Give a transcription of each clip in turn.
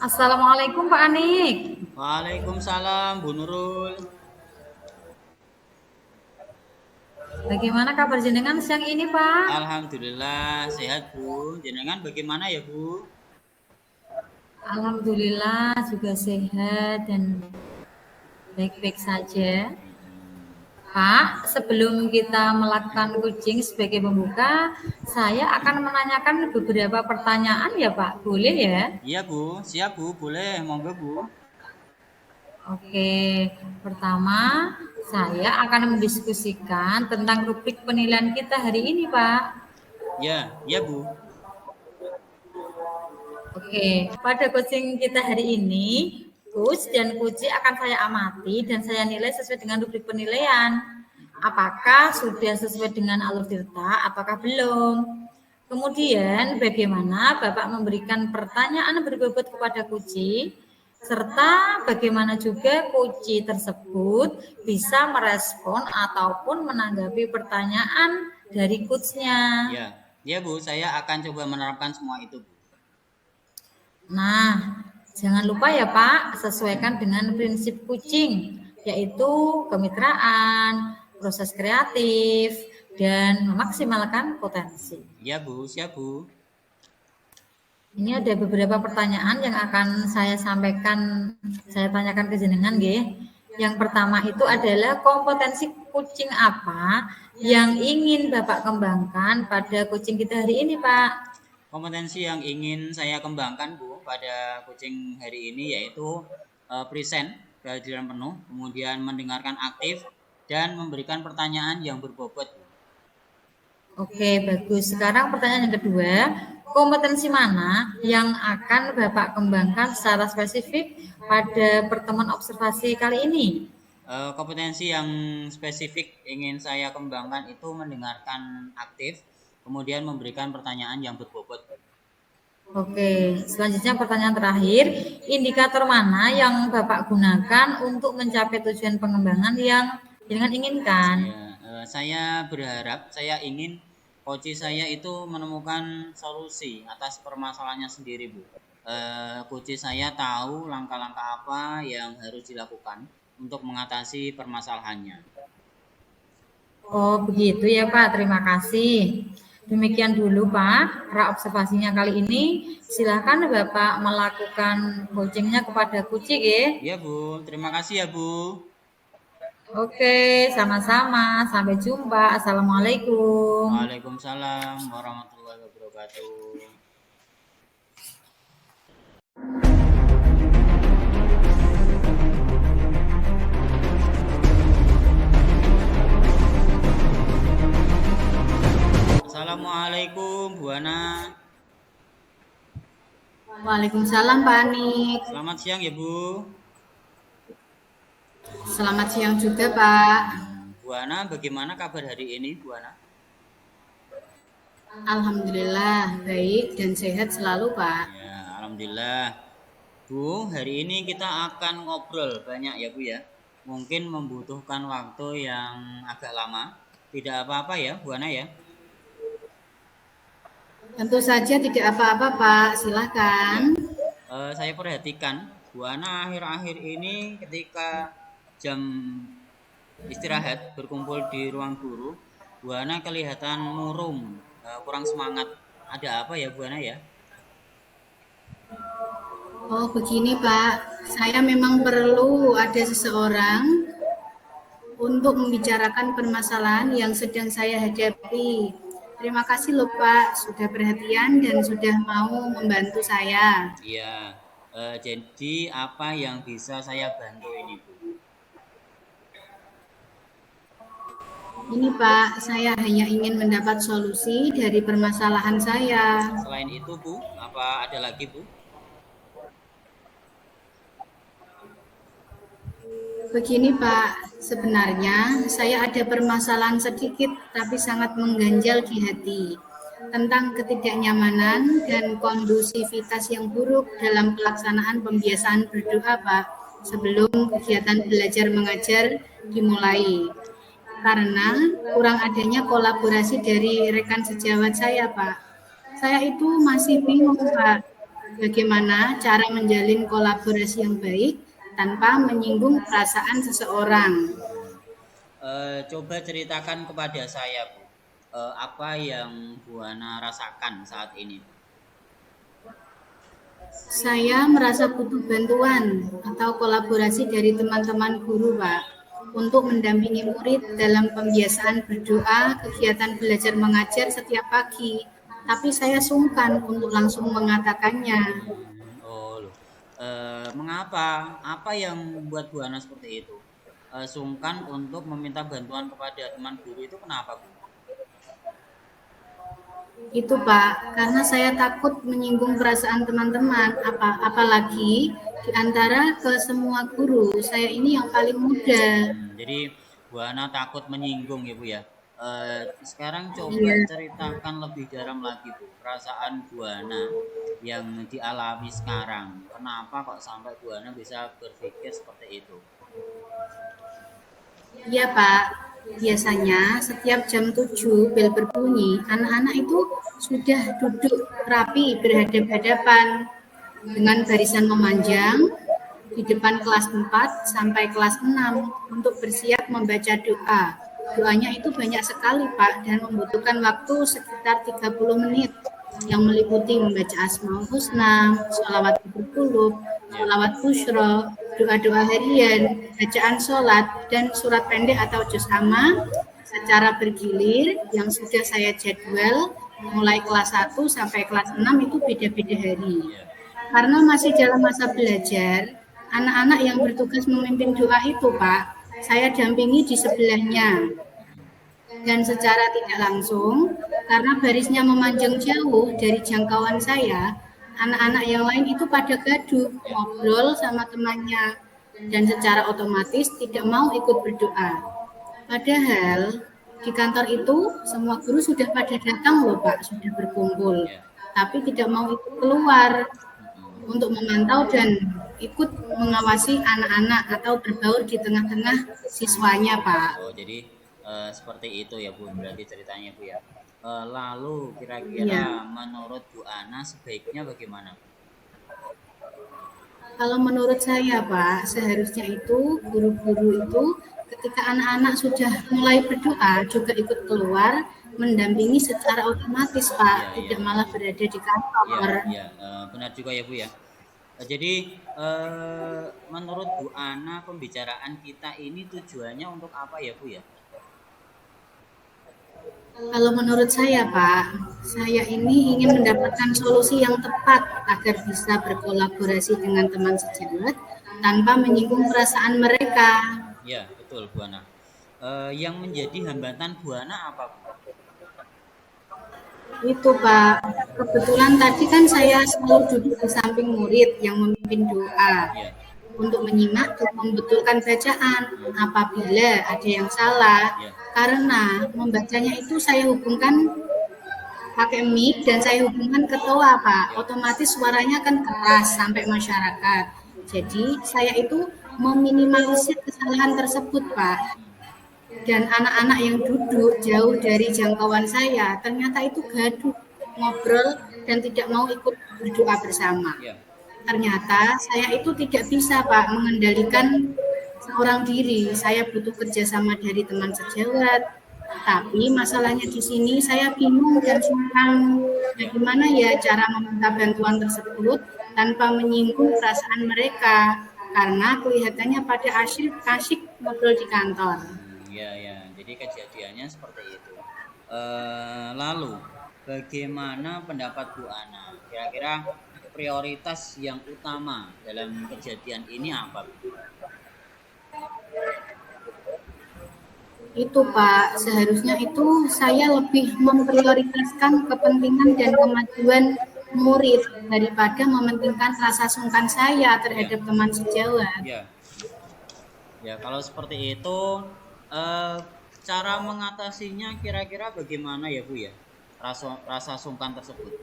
Assalamualaikum Pak Anik. Waalaikumsalam Bu Nurul. Bagaimana kabar jenengan siang ini Pak? Alhamdulillah sehat Bu. Jenengan bagaimana ya Bu? Alhamdulillah juga sehat dan baik-baik saja. Pak, sebelum kita melakukan coaching sebagai pembuka, saya akan menanyakan beberapa pertanyaan ya Pak. Boleh ya? Iya Bu, siap Bu, boleh monggo Bu. Oke, pertama saya akan mendiskusikan tentang rubrik penilaian kita hari ini Pak. Ya, ya Bu. Oke, pada coaching kita hari ini, coach dan coachee akan saya amati dan saya nilai sesuai dengan rubrik penilaian. Apakah sudah sesuai dengan alur tirta, apakah belum? Kemudian bagaimana Bapak memberikan pertanyaan berbobot kepada coachee, serta bagaimana juga coachee tersebut bisa merespon ataupun menanggapi pertanyaan dari coachnya. Ya, ya Bu, saya akan coba menerapkan semua itu Bu. Nah, jangan lupa ya Pak, sesuaikan dengan prinsip coaching, yaitu kemitraan, proses kreatif, dan memaksimalkan potensi. Ya Bu, siap Bu. Ini ada beberapa pertanyaan yang akan saya sampaikan, saya tanyakan ke jenengan, nggih. Yang pertama itu adalah kompetensi coaching apa yang ingin Bapak kembangkan pada coaching kita hari ini, Pak? Kompetensi yang ingin saya kembangkan Bu pada coaching hari ini yaitu present kehadiran penuh, kemudian mendengarkan aktif dan memberikan pertanyaan yang berbobot Bu. Oke, bagus. Sekarang pertanyaan yang kedua, kompetensi mana yang akan Bapak kembangkan secara spesifik pada pertemuan observasi kali ini? Kompetensi yang spesifik ingin saya kembangkan itu mendengarkan aktif, kemudian memberikan pertanyaan yang berbobot. Oke, selanjutnya pertanyaan terakhir, indikator mana yang Bapak gunakan untuk mencapai tujuan pengembangan yang dengan inginkan? Ya, saya berharap, saya ingin coach saya itu menemukan solusi atas permasalahannya sendiri, Bu. Coach saya tahu langkah-langkah apa yang harus dilakukan untuk mengatasi permasalahannya. Oh, begitu ya Pak, terima kasih. Demikian dulu Pak, observasinya kali ini. Silakan Bapak melakukan coachingnya kepada kucing ya. Iya Bu, terima kasih ya Bu. Oke, sama-sama. Sampai jumpa. Assalamualaikum. Waalaikumsalam warahmatullahi wabarakatuh. Assalamualaikum Bu Ana. Waalaikumsalam Pak Anik. Selamat siang ya Bu. Selamat siang juga Pak. Bu Ana, bagaimana kabar hari ini Bu Ana? Alhamdulillah baik dan sehat selalu Pak. Ya, alhamdulillah. Bu, hari ini kita akan ngobrol banyak ya Bu ya. Mungkin membutuhkan waktu yang agak lama. Tidak apa-apa ya Bu Ana ya. Tentu saja tidak apa-apa Pak, silakan. Saya perhatikan Bu Ana akhir-akhir ini ketika jam istirahat berkumpul di ruang guru, Bu Ana kelihatan murung, kurang semangat. Ada apa ya Bu Ana ya? Oh begini Pak, saya memang perlu ada seseorang untuk membicarakan permasalahan yang sedang saya hadapi. Terima kasih loh Pak, sudah perhatian dan sudah mau membantu saya. Iya, jadi apa yang bisa saya bantu ini Bu? Ini Pak, saya hanya ingin mendapat solusi dari permasalahan saya. Selain itu Bu, apa ada lagi Bu? Begini Pak, sebenarnya saya ada permasalahan sedikit tapi sangat mengganjal di hati tentang ketidaknyamanan dan kondusivitas yang buruk dalam pelaksanaan pembiasaan berdoa Pak sebelum kegiatan belajar mengajar dimulai. Karena kurang adanya kolaborasi dari rekan sejawat saya Pak. Saya itu masih bingung Pak, bagaimana cara menjalin kolaborasi yang baik tanpa menyinggung perasaan seseorang. Coba ceritakan kepada saya, Bu, apa yang Bu Ana rasakan saat ini? Saya merasa butuh bantuan atau kolaborasi dari teman-teman guru, Pak, untuk mendampingi murid dalam pembiasaan berdoa, kegiatan belajar mengajar setiap pagi. Tapi saya sungkan untuk langsung mengatakannya. Oh, loh. Mengapa? Apa yang membuat Bu Ana seperti itu? Sungkan untuk meminta bantuan kepada teman guru itu kenapa, Bu? Itu Pak, karena saya takut menyinggung perasaan teman-teman, apalagi di antara ke semua guru, saya ini yang paling muda. Jadi Bu Ana takut menyinggung ya, Bu ya. Sekarang coba Iya. ceritakan lebih dalam lagi, Bu, perasaan Bu Ana yang dialami sekarang. Kenapa kok sampai Bu Ana bisa berpikir seperti itu? Iya Pak, biasanya setiap jam 7 bel berbunyi, anak-anak itu sudah duduk rapi berhadap-hadapan dengan barisan memanjang di depan kelas 4 sampai kelas 6 untuk bersiap membaca doa. Doanya itu banyak sekali Pak dan membutuhkan waktu sekitar 30 menit yang meliputi membaca Asmaul Husna, sholawat berkulub, sholawat busyra, doa-doa harian, bacaan sholat, dan surat pendek atau juz amma secara bergilir yang sudah saya jadwal mulai kelas 1 sampai kelas 6 itu beda-beda hari. Karena masih dalam masa belajar, anak-anak yang bertugas memimpin doa itu Pak, saya dampingi di sebelahnya. Dan secara tidak langsung, karena barisnya memanjang jauh dari jangkauan saya, anak-anak yang lain itu pada gaduh, ngobrol sama temannya, dan secara otomatis tidak mau ikut berdoa. Padahal di kantor itu semua guru sudah pada datang loh Pak, sudah berkumpul, tapi tidak mau ikut keluar untuk memantau dan ikut mengawasi anak-anak atau berbaur di tengah-tengah siswanya Pak. Oh, jadi seperti itu ya, Bu, berarti ceritanya, Bu ya. Lalu kira-kira Iya. menurut Bu Ana sebaiknya bagaimana? Kalau menurut saya Pak, seharusnya itu guru-guru itu ketika anak-anak sudah mulai berdoa juga ikut keluar mendampingi secara otomatis Pak, tidak malah berada di kantor. Benar juga ya, Bu ya. Jadi menurut Bu Ana pembicaraan kita ini tujuannya untuk apa ya, Bu ya? Kalau menurut saya Pak, saya ini ingin mendapatkan solusi yang tepat agar bisa berkolaborasi dengan teman sejawat tanpa menyinggung perasaan mereka. Ya, betul Bu Ana. Yang menjadi hambatan Bu Ana apa, Bu? Itu Pak, kebetulan tadi kan saya selalu duduk di samping murid yang memimpin doa Ya, untuk menyimak dan membetulkan bacaan apabila ada yang salah. ya, Karena membacanya itu saya hubungkan pakai mic dan saya hubungkan ke toa Pak, otomatis suaranya kan keras sampai masyarakat. Jadi saya itu meminimalisir kesalahan tersebut Pak. Dan anak-anak yang duduk jauh dari jangkauan saya ternyata itu gaduh, ngobrol dan tidak mau ikut berdoa bersama. ya. Ternyata saya itu tidak bisa Pak mengendalikan seorang diri. Saya butuh kerjasama dari teman sejawat. Tapi masalahnya di sini saya bingung dan sungkan. Bagaimana ya cara meminta bantuan tersebut tanpa menyinggung perasaan mereka? Karena kelihatannya pada asyik ngobrol di kantor. Ya. Jadi kejadiannya seperti itu. Lalu bagaimana pendapat Bu Ana? Kira-kira prioritas yang utama dalam kejadian ini apa, Bu? Itu Pak, seharusnya itu saya lebih memprioritaskan kepentingan dan kemajuan murid daripada mementingkan rasa sungkan saya terhadap teman sejawat. Ya, kalau seperti itu cara mengatasinya kira-kira bagaimana ya, Bu ya? Rasa sungkan tersebut.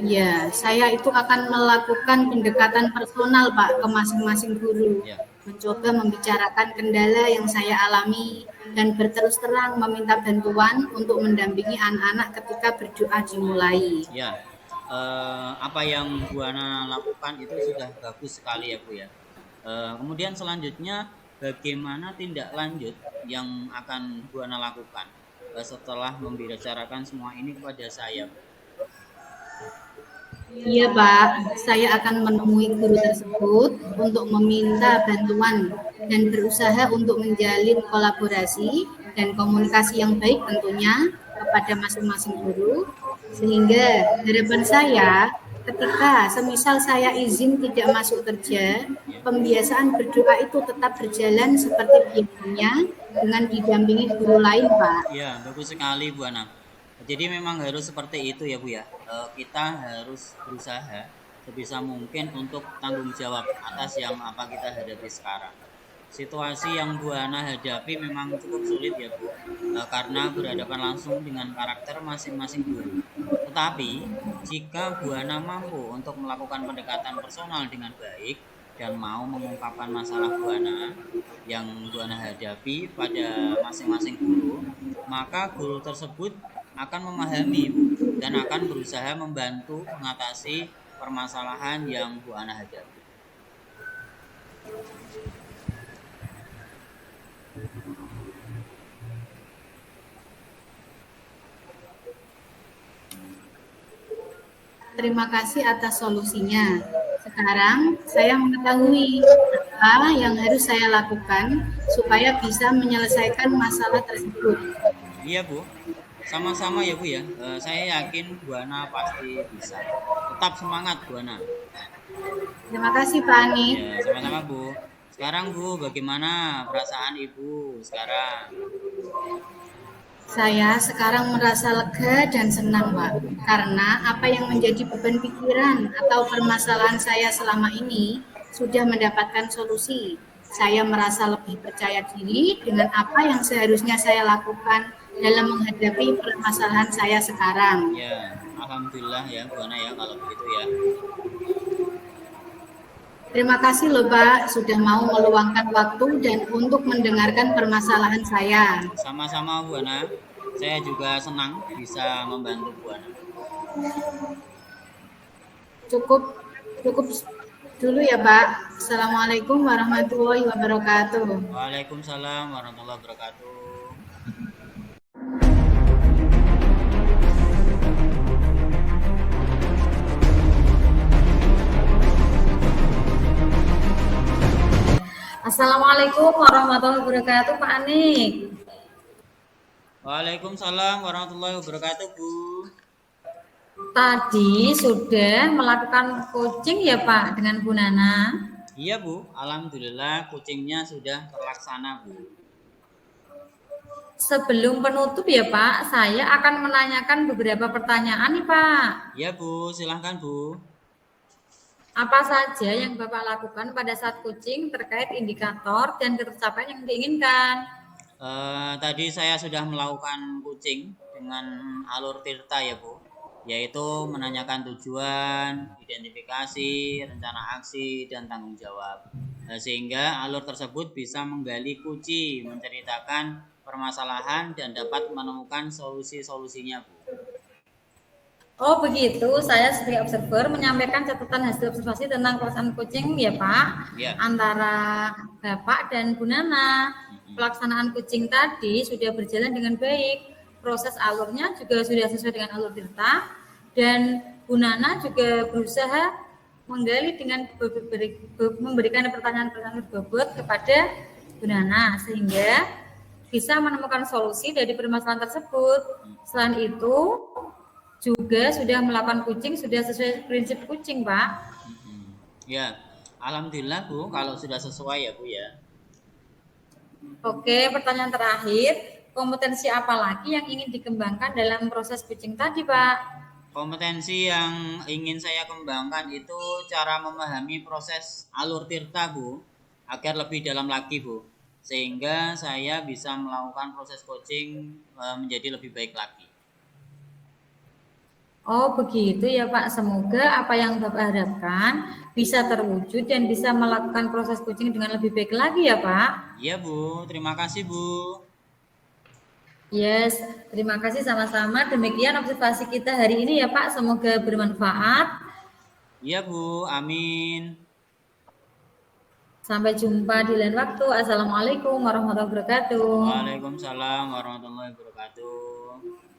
Ya, saya itu akan melakukan pendekatan personal Pak ke masing-masing guru. Ya. Mencoba membicarakan kendala yang saya alami dan berterus terang meminta bantuan untuk mendampingi anak-anak ketika berdoa dimulai. Ya. apa yang Bu Ana lakukan itu sudah bagus sekali ya Bu ya. Kemudian selanjutnya bagaimana tindak lanjut yang akan Bu Ana lakukan setelah membicarakan semua ini kepada saya, Bu? Iya Pak, saya akan menemui guru tersebut untuk meminta bantuan dan berusaha untuk menjalin kolaborasi dan komunikasi yang baik tentunya kepada masing-masing guru, sehingga harapan saya ketika semisal saya izin tidak masuk kerja, pembiasaan berdoa itu tetap berjalan seperti biasanya dengan didampingi guru lain Pak. Ya, bagus sekali Bu Ana. Jadi memang harus seperti itu ya Bu ya. Kita harus berusaha sebisa mungkin untuk tanggung jawab atas yang apa kita hadapi sekarang. Situasi yang Bu Ana hadapi memang cukup sulit ya Bu, karena berhadapan langsung dengan karakter masing-masing guru. Tetapi jika Bu Ana mampu untuk melakukan pendekatan personal dengan baik dan mau mengungkapkan masalah Bu Ana yang Bu Ana hadapi pada masing-masing guru, maka guru tersebut akan memahami Bu, dan akan berusaha membantu mengatasi permasalahan yang Bu Ana hadapi. Terima kasih atas solusinya. Sekarang saya mengetahui apa yang harus saya lakukan supaya bisa menyelesaikan masalah tersebut. Iya Bu, sama-sama ya Bu ya. Saya yakin Bu Ana pasti bisa. Tetap semangat Bu Ana. Terima kasih Pak Ani. Ya, sama-sama Bu. Sekarang Bu, bagaimana perasaan Ibu sekarang? Saya sekarang merasa lega dan senang Pak, karena apa yang menjadi beban pikiran atau permasalahan saya selama ini sudah mendapatkan solusi. Saya merasa lebih percaya diri dengan apa yang seharusnya saya lakukan dalam menghadapi permasalahan saya sekarang. Ya, alhamdulillah ya Bu Ana ya kalau begitu ya. Terima kasih loh Pak, sudah mau meluangkan waktu dan untuk mendengarkan permasalahan saya. Sama-sama Bu Ana. Saya juga senang bisa membantu Bu Ana. Cukup dulu ya Pak. Assalamualaikum warahmatullahi wabarakatuh. Waalaikumsalam warahmatullahi wabarakatuh. Assalamualaikum warahmatullahi wabarakatuh, Pak Anik. Waalaikumsalam warahmatullahi wabarakatuh Bu. Tadi sudah melakukan coaching ya Pak dengan Bu Nana. Iya Bu, alhamdulillah coachingnya sudah terlaksana Bu. Sebelum penutup ya Pak, saya akan menanyakan beberapa pertanyaan nih Pak. Iya Bu, silahkan Bu. Apa saja yang Bapak lakukan pada saat coaching terkait indikator dan tercapaian yang diinginkan? Tadi saya sudah melakukan coaching dengan alur Tirta ya Bu, yaitu menanyakan tujuan, identifikasi, rencana aksi, dan tanggung jawab. Sehingga alur tersebut bisa menggali kunci, menceritakan permasalahan, dan dapat menemukan solusi-solusinya Bu. Oh begitu, saya sebagai observer menyampaikan catatan hasil observasi tentang pelaksanaan coaching ya Pak, Ya. antara Bapak dan Bu Nana. Pelaksanaan coaching tadi sudah berjalan dengan baik, proses alurnya juga sudah sesuai dengan alur Tirta, dan Bu Nana juga berusaha menggali dengan memberikan pertanyaan-pertanyaan berbobot kepada Bu Nana, sehingga bisa menemukan solusi dari permasalahan tersebut. Selain itu, juga sudah melakukan coaching, sudah sesuai prinsip coaching, Pak. Ya, alhamdulillah Bu, kalau sudah sesuai ya Bu ya. Oke, pertanyaan terakhir, kompetensi apa lagi yang ingin dikembangkan dalam proses coaching tadi, Pak? Kompetensi yang ingin saya kembangkan itu cara memahami proses alur Tirta Bu, agar lebih dalam lagi Bu, sehingga saya bisa melakukan proses coaching menjadi lebih baik lagi. Oh begitu ya Pak, semoga apa yang Bapak harapkan bisa terwujud dan bisa melakukan proses coaching dengan lebih baik lagi ya Pak. Iya Bu, terima kasih Bu. Yes, terima kasih sama-sama. Demikian observasi kita hari ini ya Pak. Semoga bermanfaat. Iya Bu, amin. Sampai jumpa di lain waktu. Assalamualaikum warahmatullahi wabarakatuh. Waalaikumsalam warahmatullahi wabarakatuh.